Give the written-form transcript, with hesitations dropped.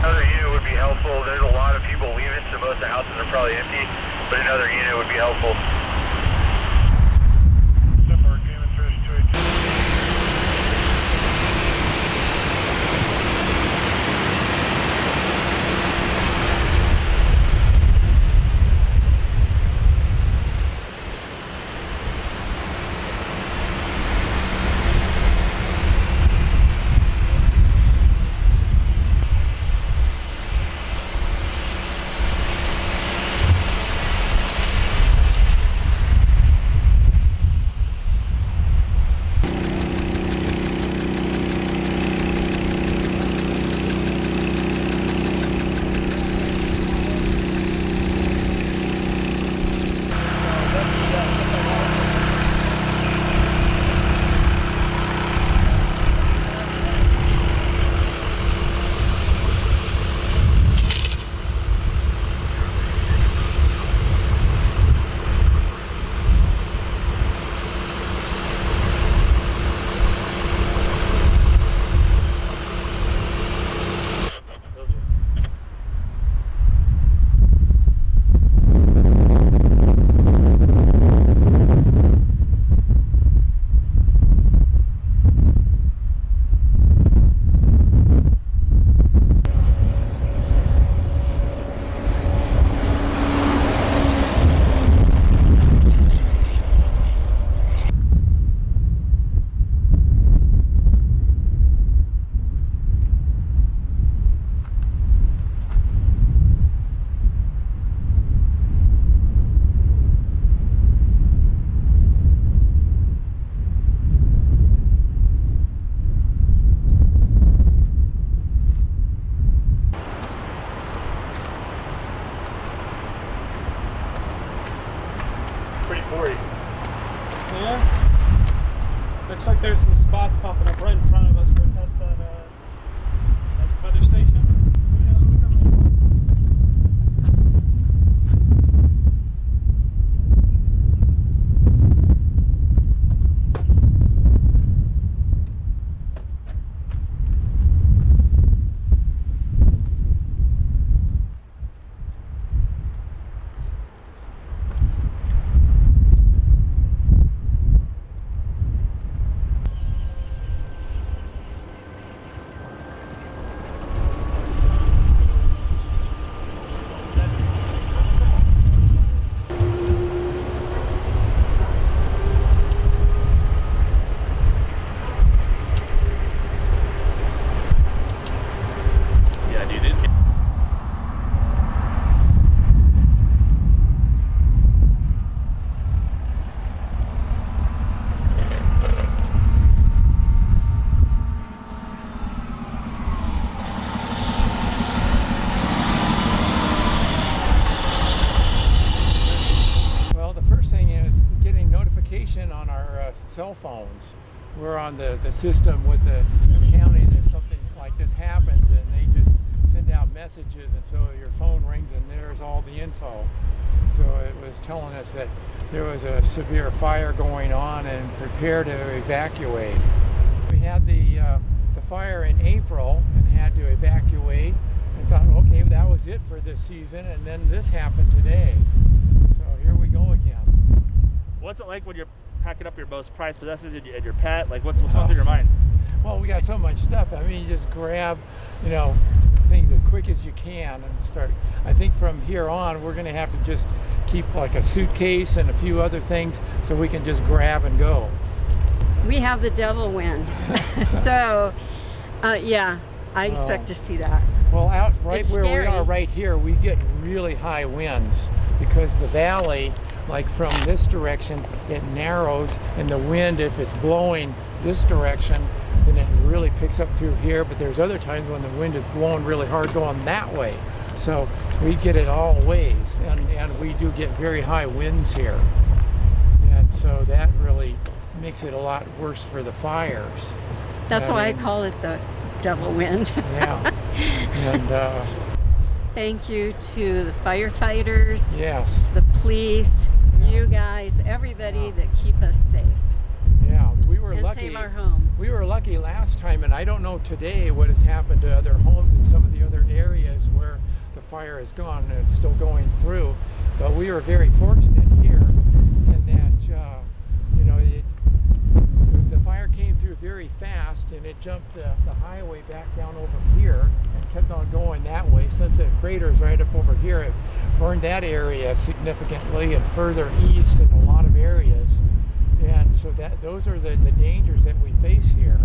Another unit would be helpful. There's a lot of people leaving, so most of the houses are probably empty, but another unit would be helpful. Pretty gory. Yeah. Looks like there's some spots popping up right in front of us. We're past that weather station. On our cell phones. We're on the system with the county that something like this happens, and they just send out messages, and so your phone rings and there's all the info. So it was telling us that there was a severe fire going on and prepare to evacuate. We had the fire in April and had to evacuate and thought, okay, that was it for this season, and then this happened today. So here we go again. What's it like when you're packing up your most prized possessions and your pet? Like, what's going through your mind? Well, we got so much stuff. I mean, you just grab, things as quick as you can and start. I think from here on, we're going to have to just keep like a suitcase and a few other things so we can just grab and go. We have the devil wind. So, yeah, I expect to see that. Well, out right It's where scary. we are right here, we get really high winds because the valley, like from this direction, it narrows, and the wind, if it's blowing this direction, then it really picks up through here. But there's other times when the wind is blowing really hard going that way. So we get it all ways, and we do get very high winds here. And so that really makes it a lot worse for the fires. That's why I call it the devil wind. Yeah. And thank you to the firefighters, yes, the police, you guys, everybody that keep us safe. Yeah, we were and lucky. Save our homes. We were lucky last time, and I don't know today what has happened to other homes in some of the other areas. fire is gone and it's still going through. But we were very fortunate here in that, you know, the fire came through very fast and it jumped the highway back down over here and kept on going that way. Since the crater's right up over here, it burned that area significantly and further east in a lot of areas. And so those are the dangers that we face here.